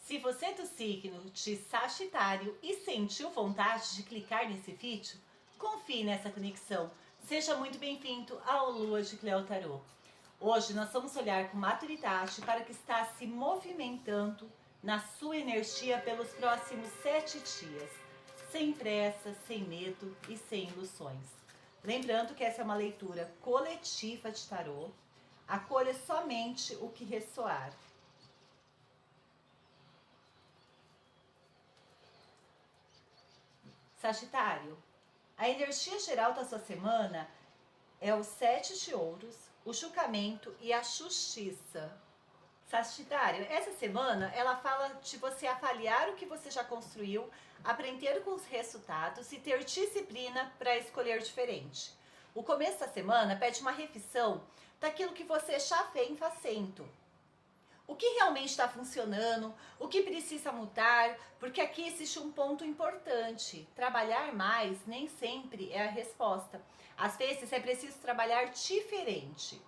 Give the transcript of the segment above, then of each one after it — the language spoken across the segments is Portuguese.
Se você é do signo de Sagitário e sentiu vontade de clicar nesse vídeo, confie nessa conexão. Seja muito bem-vindo ao Lua de Cleo Tarô. Hoje nós vamos olhar com maturidade para o que está se movimentando na sua energia pelos próximos 7 dias. Sem pressa, sem medo e sem ilusões. Lembrando que essa é uma leitura coletiva de tarô. Acolha somente o que ressoar. Sagitário, a energia geral da sua semana é o 7 de ouros, o julgamento e a justiça. Sagitário, essa semana ela fala de você avaliar o que você já construiu, aprender com os resultados e ter disciplina para escolher diferente. O começo da semana pede uma revisão daquilo que você já vem fazendo. O que realmente está funcionando, o que precisa mudar, porque aqui existe um ponto importante. Trabalhar mais nem sempre é a resposta. Às vezes é preciso trabalhar diferente.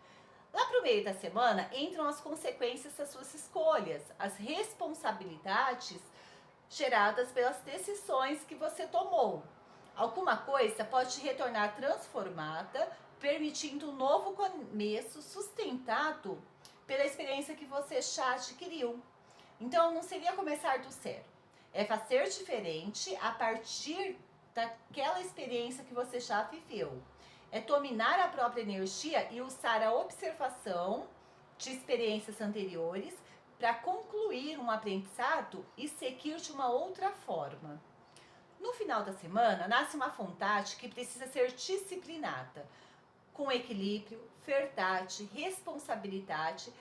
Lá para o meio da semana entram as consequências das suas escolhas, as responsabilidades geradas pelas decisões que você tomou. Alguma coisa pode te retornar transformada, permitindo um novo começo sustentado pela experiência que você já adquiriu. Então não seria começar do zero, é fazer diferente a partir daquela experiência que você já viveu. É dominar a própria energia e usar a observação de experiências anteriores para concluir um aprendizado e seguir de uma outra forma. No final da semana, nasce uma vontade que precisa ser disciplinada, com equilíbrio, verdade, responsabilidade,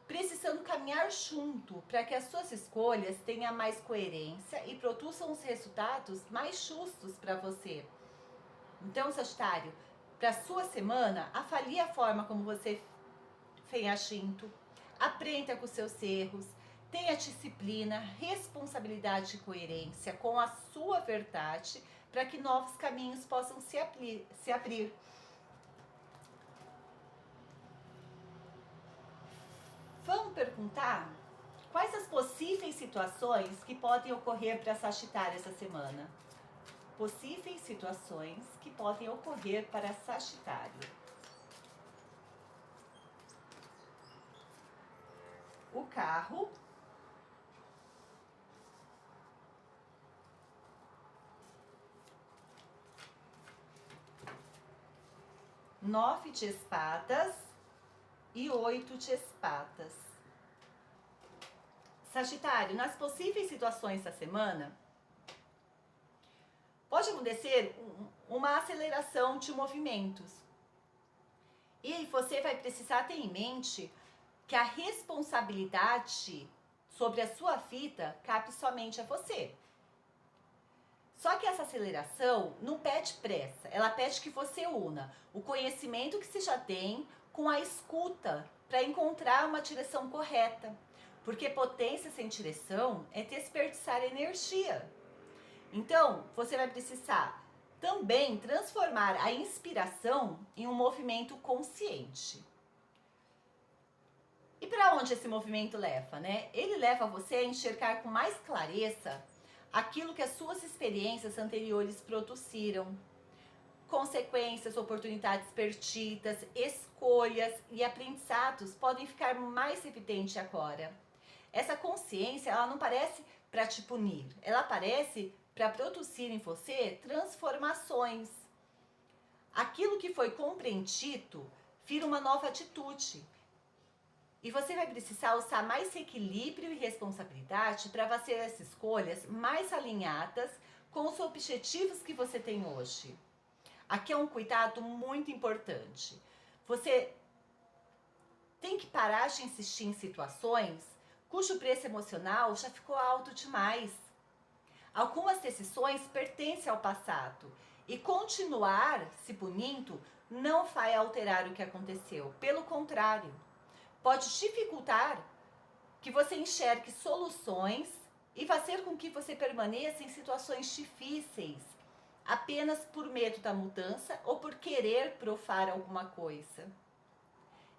precisando caminhar junto para que as suas escolhas tenham mais coerência e produzam os resultados mais justos para você. Então, Sagitário, para a sua semana, avalie a forma como você vem agindo, aprenda com os seus erros, tenha disciplina, responsabilidade e coerência com a sua verdade para que novos caminhos possam se abrir. Vamos perguntar quais as possíveis situações que podem ocorrer para Sagitário essa semana. Possíveis situações que podem ocorrer para Sagitário. O carro. Nove de espadas e 8 de espadas. Sagitário, nas possíveis situações da semana, pode acontecer uma aceleração de movimentos. E você vai precisar ter em mente que a responsabilidade sobre a sua vida cabe somente a você. Só que essa aceleração não pede pressa, ela pede que você una o conhecimento que você já tem com a escuta para encontrar uma direção correta. Porque potência sem direção é desperdiçar energia. Então, você vai precisar também transformar a inspiração em um movimento consciente. E para onde esse movimento leva, né? Ele leva você a enxergar com mais clareza aquilo que as suas experiências anteriores produziram. Consequências, oportunidades perdidas, escolhas e aprendizados podem ficar mais evidentes agora. Essa consciência, ela não aparece para te punir, ela aparece para produzir em você transformações. Aquilo que foi compreendido vira uma nova atitude. E você vai precisar usar mais equilíbrio e responsabilidade para fazer essas escolhas mais alinhadas com os objetivos que você tem hoje. Aqui é um cuidado muito importante. Você tem que parar de insistir em situações cujo preço emocional já ficou alto demais. Algumas decisões pertencem ao passado e continuar se punindo não vai alterar o que aconteceu. Pelo contrário, pode dificultar que você enxergue soluções e fazer com que você permaneça em situações difíceis, apenas por medo da mudança ou por querer provar alguma coisa.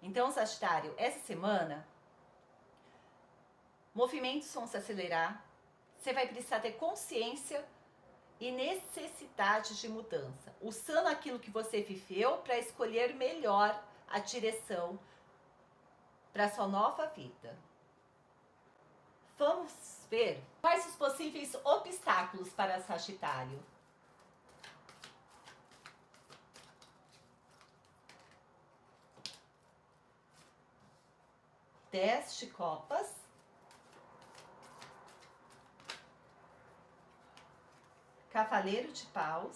Então, Sagitário, essa semana movimentos vão se acelerar, você vai precisar ter consciência e necessidade de mudança, usando aquilo que você viveu para escolher melhor a direção para sua nova vida. Vamos ver quais os possíveis obstáculos para Sagitário. 10 de copas, cavaleiro de paus,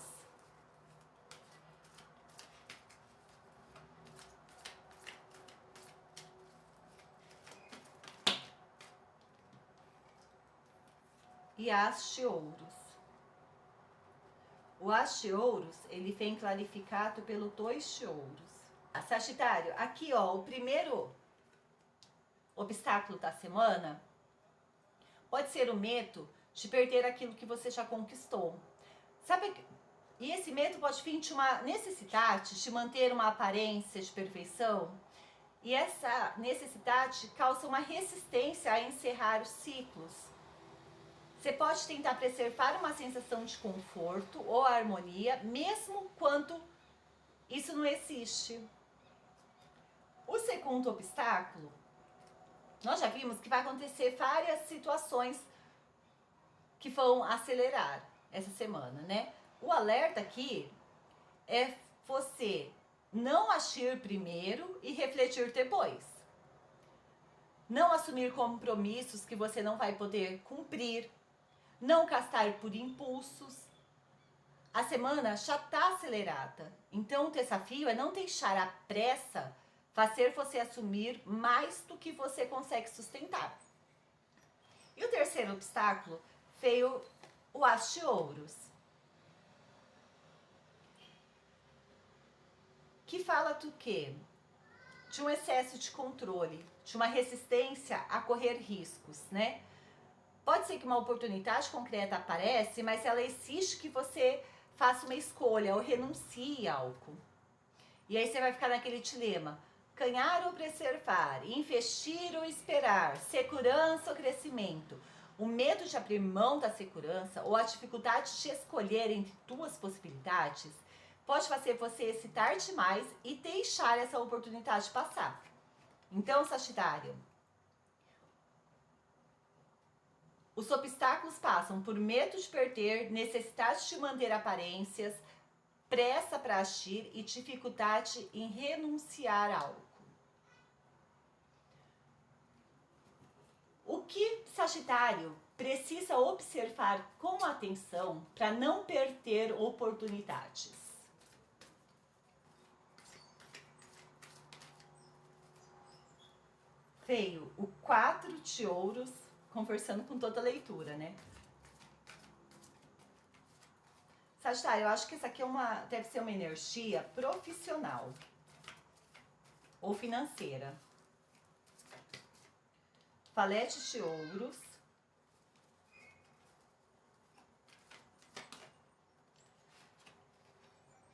e as de ouros. O as de ouros, ele vem clarificado pelo 2 de ouros. A Sagitário, aqui ó, o primeiro obstáculo da semana pode ser o medo de perder aquilo que você já conquistou. Sabe? E esse medo pode vir de uma necessidade de manter uma aparência de perfeição. E essa necessidade causa uma resistência a encerrar os ciclos. Você pode tentar preservar uma sensação de conforto ou harmonia, mesmo quando isso não existe. O segundo obstáculo, nós já vimos que vai acontecer várias situações que vão acelerar essa semana, né? O alerta aqui é você não agir primeiro e refletir depois. Não assumir compromissos que você não vai poder cumprir. Não gastar por impulsos. A semana já está acelerada. Então o desafio é não deixar a pressa fazer você assumir mais do que você consegue sustentar. E o terceiro obstáculo veio o as de ouros, que fala do quê? De um excesso de controle, de uma resistência a correr riscos, né? Pode ser que uma oportunidade concreta aparece, mas ela exige que você faça uma escolha ou renuncie a algo. E aí você vai ficar naquele dilema: ganhar ou preservar, investir ou esperar, segurança ou crescimento. O medo de abrir mão da segurança ou a dificuldade de escolher entre duas possibilidades pode fazer você hesitar demais e deixar essa oportunidade passar. Então, Sagitário, os obstáculos passam por medo de perder, necessidade de manter aparências, pressa para agir e dificuldade em renunciar a algo. O que Sagitário precisa observar com atenção para não perder oportunidades? Veio o 4 de ouros, conversando com toda a leitura, né? Sagitário, eu acho que isso aqui deve ser uma energia profissional ou financeira. Valete de ouros.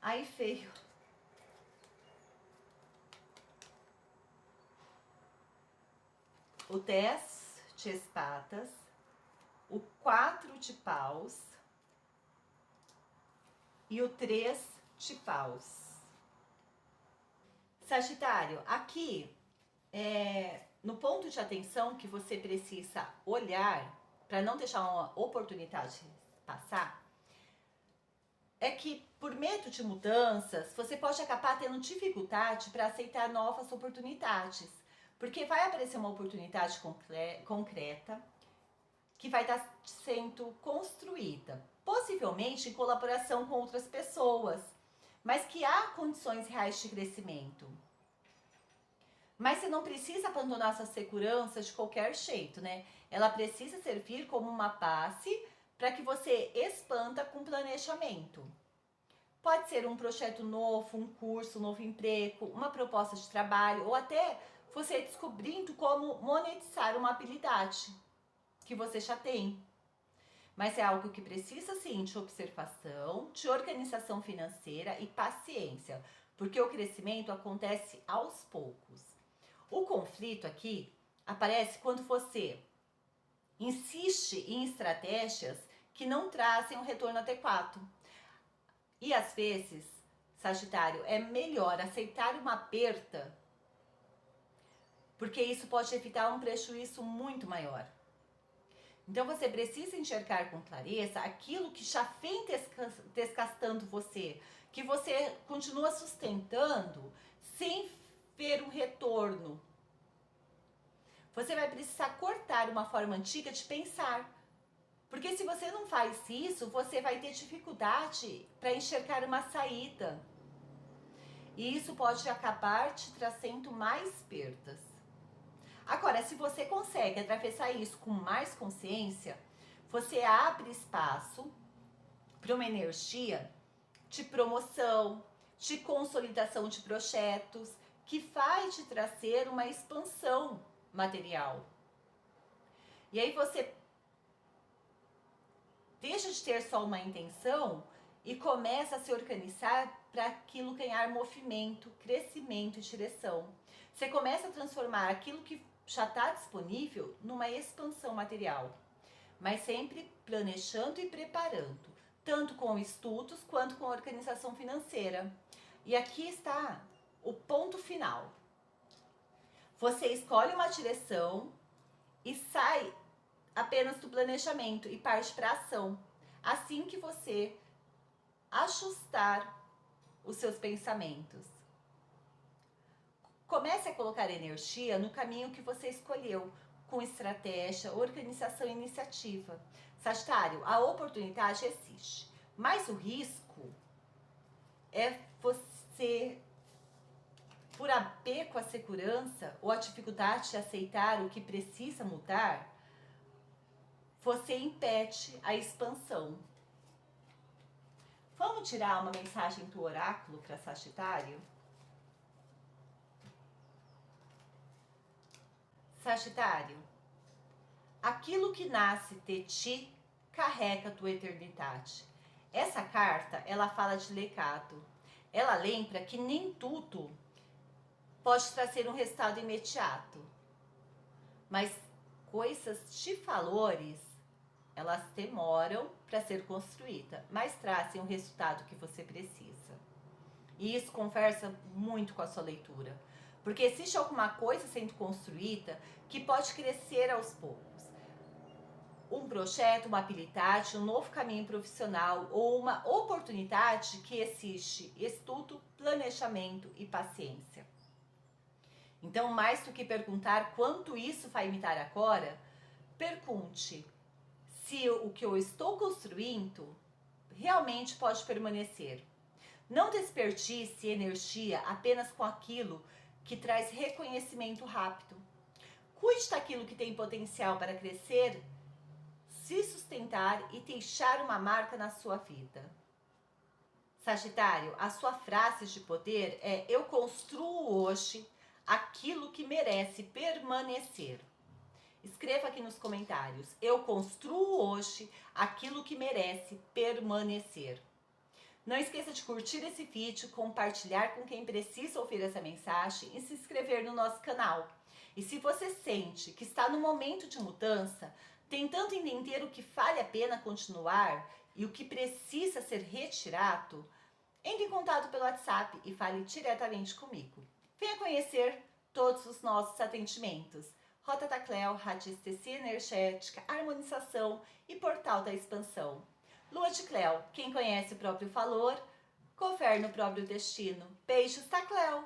Aí veio o 10 de espadas, o 4 de paus e o 3 de paus. Sagitário, aqui no ponto de atenção que você precisa olhar para não deixar uma oportunidade passar, é que por medo de mudanças, você pode acabar tendo dificuldade para aceitar novas oportunidades, porque vai aparecer uma oportunidade concreta que vai estar sendo construída, possivelmente em colaboração com outras pessoas, mas que há condições reais de crescimento. Mas você não precisa abandonar sua segurança de qualquer jeito, né? Ela precisa servir como uma base para que você expanda com planejamento. Pode ser um projeto novo, um curso, um novo emprego, uma proposta de trabalho, ou até você descobrindo como monetizar uma habilidade que você já tem. Mas é algo que precisa sim de observação, de organização financeira e paciência, porque o crescimento acontece aos poucos. O conflito aqui aparece quando você insiste em estratégias que não trazem um retorno adequado. E às vezes, Sagitário, é melhor aceitar uma perda, porque isso pode evitar um prejuízo muito maior. Então você precisa enxergar com clareza aquilo que já vem desgastando você, que você continua sustentando sem ver um retorno. Você vai precisar cortar uma forma antiga de pensar. Porque se você não faz isso, você vai ter dificuldade para enxergar uma saída. E isso pode acabar te trazendo mais perdas. Agora, se você consegue atravessar isso com mais consciência, você abre espaço para uma energia de promoção, de consolidação de projetos, que vai te trazer uma expansão material. E aí você deixa de ter só uma intenção e começa a se organizar para aquilo ganhar movimento, crescimento e direção. Você começa a transformar aquilo que já está disponível numa expansão material, mas sempre planejando e preparando, tanto com estudos quanto com organização financeira. E aqui está o ponto final. Você escolhe uma direção e sai apenas do planejamento e parte para a ação. Assim que você ajustar os seus pensamentos. Comece a colocar energia no caminho que você escolheu, com estratégia, organização e iniciativa. Sagitário, a oportunidade existe, mas o risco é você, por apego à segurança ou a dificuldade de aceitar o que precisa mudar, você impede a expansão. Vamos tirar uma mensagem do oráculo para Sagitário? Sagitário, aquilo que nasce de ti carrega tua eternidade. Essa carta, ela fala de legado. Ela lembra que nem tudo pode trazer um resultado imediato, mas coisas de valores, elas demoram para ser construída, mas trazem o resultado que você precisa. E isso conversa muito com a sua leitura, porque existe alguma coisa sendo construída que pode crescer aos poucos. Um projeto, uma habilidade, um novo caminho profissional ou uma oportunidade que exige estudo, planejamento e paciência. Então, mais do que perguntar quanto isso vai me dar agora, pergunte se o que eu estou construindo realmente pode permanecer. Não desperdice energia apenas com aquilo que traz reconhecimento rápido. Cuide daquilo que tem potencial para crescer, se sustentar e deixar uma marca na sua vida. Sagitário, a sua frase de poder é: eu construo hoje aquilo que merece permanecer. Escreva aqui nos comentários: eu construo hoje aquilo que merece permanecer. Não esqueça de curtir esse vídeo, compartilhar com quem precisa ouvir essa mensagem e se inscrever no nosso canal. E se você sente que está no momento de mudança, tentando entender o que vale a pena continuar e o que precisa ser retirado, entre em contato pelo WhatsApp e fale diretamente comigo. Venha conhecer todos os nossos atendimentos. Rota da Cleo, radiestesia energética, harmonização e portal da expansão. Lua de Cleo, quem conhece o próprio valor, governa o próprio destino. Beijos da Cleo!